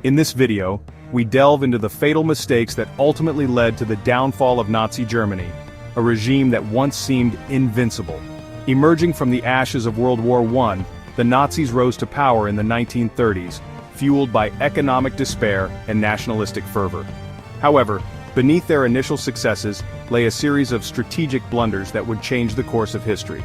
In this video, we delve into the fatal mistakes that ultimately led to the downfall of Nazi Germany, a regime that once seemed invincible. Emerging from the ashes of World War I, the Nazis rose to power in the 1930s, fueled by economic despair and nationalistic fervor. However, beneath their initial successes lay a series of strategic blunders that would change the course of history.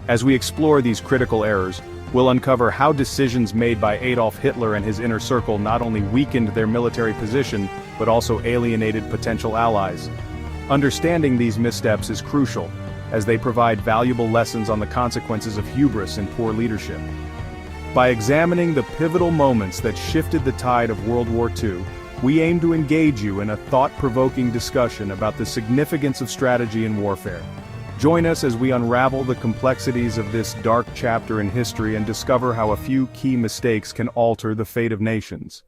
As we explore these critical errors, we'll uncover how decisions made by Adolf Hitler and his inner circle not only weakened their military position, but also alienated potential allies. Understanding these missteps is crucial, as they provide valuable lessons on the consequences of hubris and poor leadership. By examining the pivotal moments that shifted the tide of World War II, we aim to engage you in a thought-provoking discussion about the significance of strategy in warfare. Join us as we unravel the complexities of this dark chapter in history and discover how a few key mistakes can alter the fate of nations.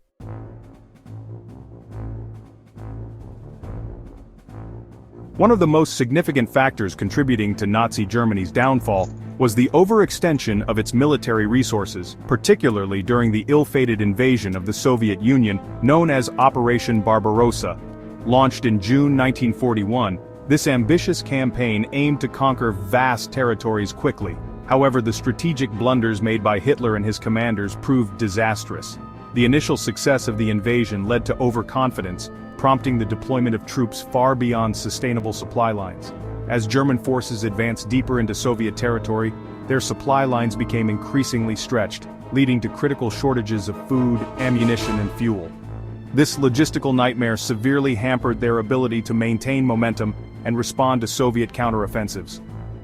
One of the most significant factors contributing to Nazi Germany's downfall was the overextension of its military resources, particularly during the ill-fated invasion of the Soviet Union known as Operation Barbarossa. Launched in June 1941, this ambitious campaign aimed to conquer vast territories quickly. However, the strategic blunders made by Hitler and his commanders proved disastrous. The initial success of the invasion led to overconfidence, prompting the deployment of troops far beyond sustainable supply lines. As German forces advanced deeper into Soviet territory, their supply lines became increasingly stretched, leading to critical shortages of food, ammunition, and fuel. This logistical nightmare severely hampered their ability to maintain momentum and respond to Soviet counteroffensives.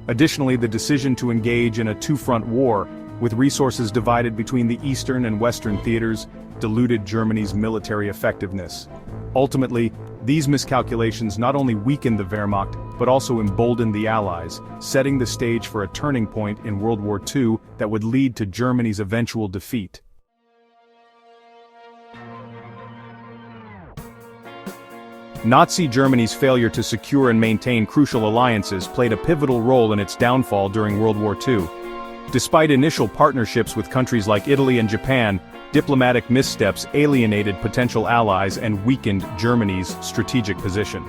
Additionally, the decision to engage in a two-front war, with resources divided between the Eastern and Western theaters, diluted Germany's military effectiveness. Ultimately, these miscalculations not only weakened the Wehrmacht, but also emboldened the Allies, setting the stage for a turning point in World War II that would lead to Germany's eventual defeat. Nazi Germany's failure to secure and maintain crucial alliances played a pivotal role in its downfall during World War II. Despite initial partnerships with countries like Italy and Japan, diplomatic missteps alienated potential allies and weakened Germany's strategic position.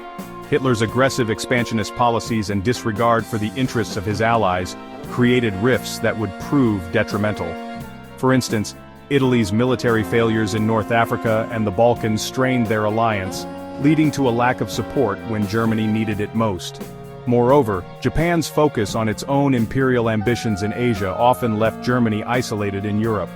Hitler's aggressive expansionist policies and disregard for the interests of his allies created rifts that would prove detrimental. For instance, Italy's military failures in North Africa and the Balkans strained their alliance, leading to a lack of support when Germany needed it most. Moreover, Japan's focus on its own imperial ambitions in Asia often left Germany isolated in Europe.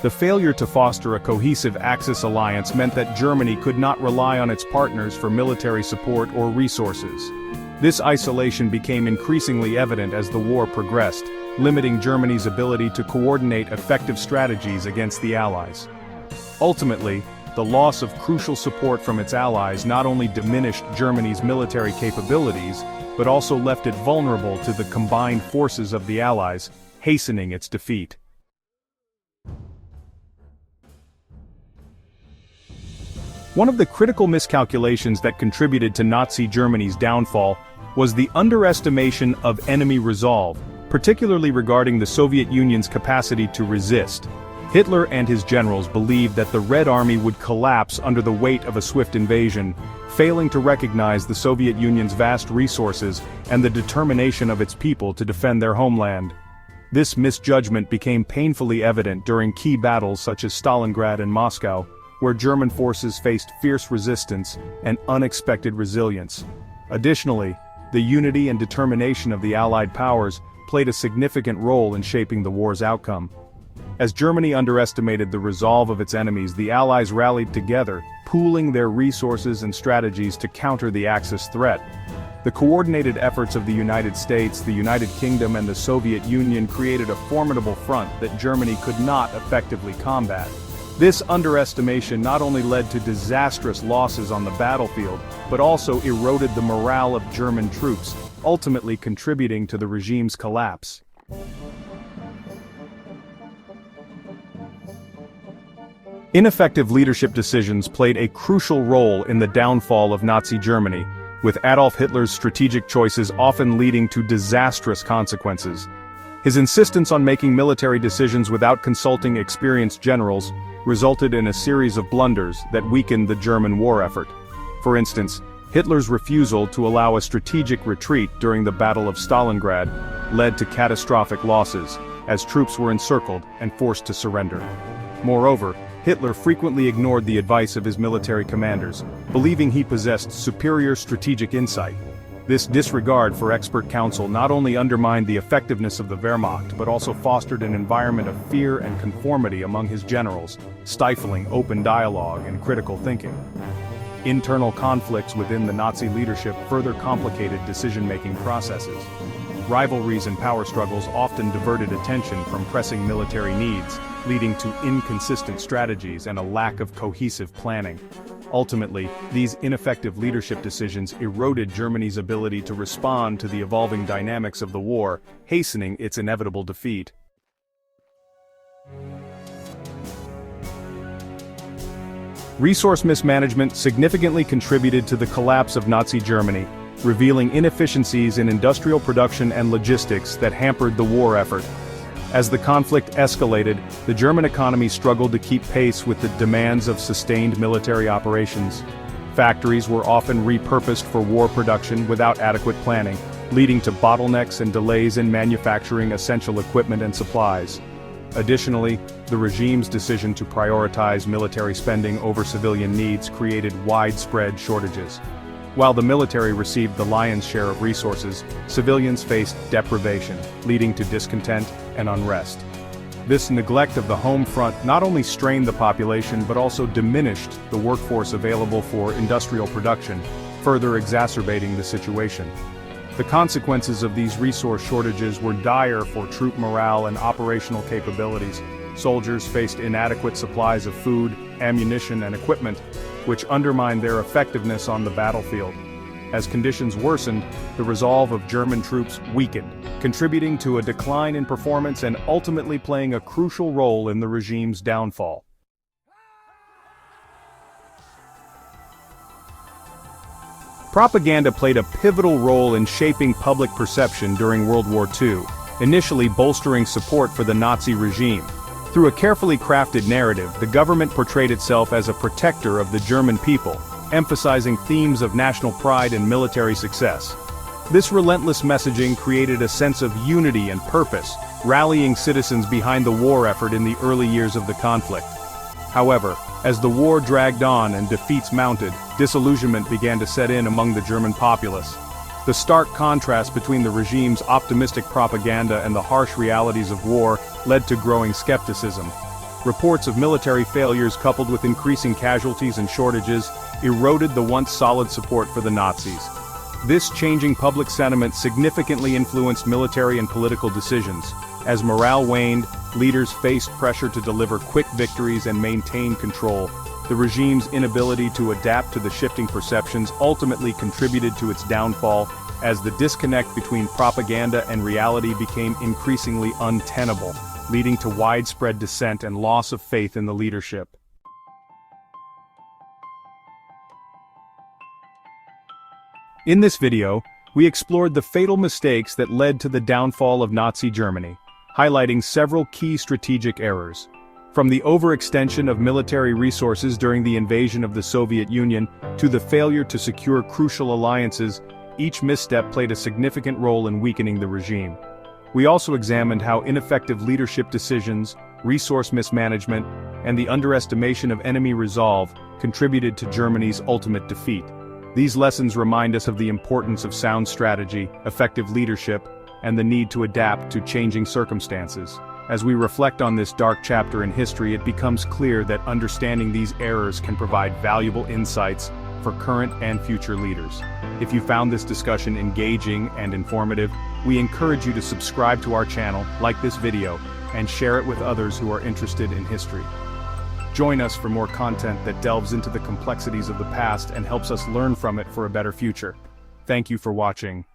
The failure to foster a cohesive Axis alliance meant that Germany could not rely on its partners for military support or resources. This isolation became increasingly evident as the war progressed, limiting Germany's ability to coordinate effective strategies against the Allies. Ultimately, the loss of crucial support from its allies not only diminished Germany's military capabilities, but also left it vulnerable to the combined forces of the Allies, hastening its defeat. One of the critical miscalculations that contributed to Nazi Germany's downfall was the underestimation of enemy resolve, particularly regarding the Soviet Union's capacity to resist. Hitler and his generals believed that the Red Army would collapse under the weight of a swift invasion, failing to recognize the Soviet Union's vast resources and the determination of its people to defend their homeland. This misjudgment became painfully evident during key battles such as Stalingrad and Moscow, where German forces faced fierce resistance and unexpected resilience. Additionally, the unity and determination of the Allied powers played a significant role in shaping the war's outcome. As Germany underestimated the resolve of its enemies, the Allies rallied together, pooling their resources and strategies to counter the Axis threat. The coordinated efforts of the United States, the United Kingdom, and the Soviet Union created a formidable front that Germany could not effectively combat. This underestimation not only led to disastrous losses on the battlefield, but also eroded the morale of German troops, ultimately contributing to the regime's collapse. Ineffective leadership decisions played a crucial role in the downfall of Nazi Germany, with Adolf Hitler's strategic choices often leading to disastrous consequences. His insistence on making military decisions without consulting experienced generals resulted in a series of blunders that weakened the German war effort. For instance, Hitler's refusal to allow a strategic retreat during the Battle of Stalingrad led to catastrophic losses, as troops were encircled and forced to surrender. Moreover, Hitler frequently ignored the advice of his military commanders, believing he possessed superior strategic insight. This disregard for expert counsel not only undermined the effectiveness of the Wehrmacht but also fostered an environment of fear and conformity among his generals, stifling open dialogue and critical thinking. Internal conflicts within the Nazi leadership further complicated decision-making processes. Rivalries and power struggles often diverted attention from pressing military needs, leading to inconsistent strategies and a lack of cohesive planning. Ultimately, these ineffective leadership decisions eroded Germany's ability to respond to the evolving dynamics of the war, hastening its inevitable defeat. Resource mismanagement significantly contributed to the collapse of Nazi Germany, revealing inefficiencies in industrial production and logistics that hampered the war effort. As the conflict escalated, the German economy struggled to keep pace with the demands of sustained military operations. Factories were often repurposed for war production without adequate planning, leading to bottlenecks and delays in manufacturing essential equipment and supplies. Additionally, the regime's decision to prioritize military spending over civilian needs created widespread shortages. While the military received the lion's share of resources, civilians faced deprivation, leading to discontent and unrest. This neglect of the home front not only strained the population but also diminished the workforce available for industrial production, further exacerbating the situation. The consequences of these resource shortages were dire for troop morale and operational capabilities. Soldiers faced inadequate supplies of food, ammunition, and equipment, which undermined their effectiveness on the battlefield. As conditions worsened, the resolve of German troops weakened, contributing to a decline in performance and ultimately playing a crucial role in the regime's downfall. Propaganda played a pivotal role in shaping public perception during World War II, initially bolstering support for the Nazi regime. Through a carefully crafted narrative, the government portrayed itself as a protector of the German people, emphasizing themes of national pride and military success. This relentless messaging created a sense of unity and purpose, rallying citizens behind the war effort in the early years of the conflict. However, as the war dragged on and defeats mounted, disillusionment began to set in among the German populace. The stark contrast between the regime's optimistic propaganda and the harsh realities of war led to growing skepticism. Reports of military failures coupled with increasing casualties and shortages eroded the once solid support for the Nazis. This changing public sentiment significantly influenced military and political decisions. As morale waned, leaders faced pressure to deliver quick victories and maintain control. The regime's inability to adapt to the shifting perceptions ultimately contributed to its downfall, as the disconnect between propaganda and reality became increasingly untenable, leading to widespread dissent and loss of faith in the leadership. In this video, we explored the fatal mistakes that led to the downfall of Nazi Germany, highlighting several key strategic errors. From the overextension of military resources during the invasion of the Soviet Union to the failure to secure crucial alliances, each misstep played a significant role in weakening the regime. We also examined how ineffective leadership decisions, resource mismanagement, and the underestimation of enemy resolve contributed to Germany's ultimate defeat. These lessons remind us of the importance of sound strategy, effective leadership, and the need to adapt to changing circumstances. As we reflect on this dark chapter in history, it becomes clear that understanding these errors can provide valuable insights for current and future leaders. If you found this discussion engaging and informative, we encourage you to subscribe to our channel, like this video, and share it with others who are interested in history. Join us for more content that delves into the complexities of the past and helps us learn from it for a better future. Thank you for watching.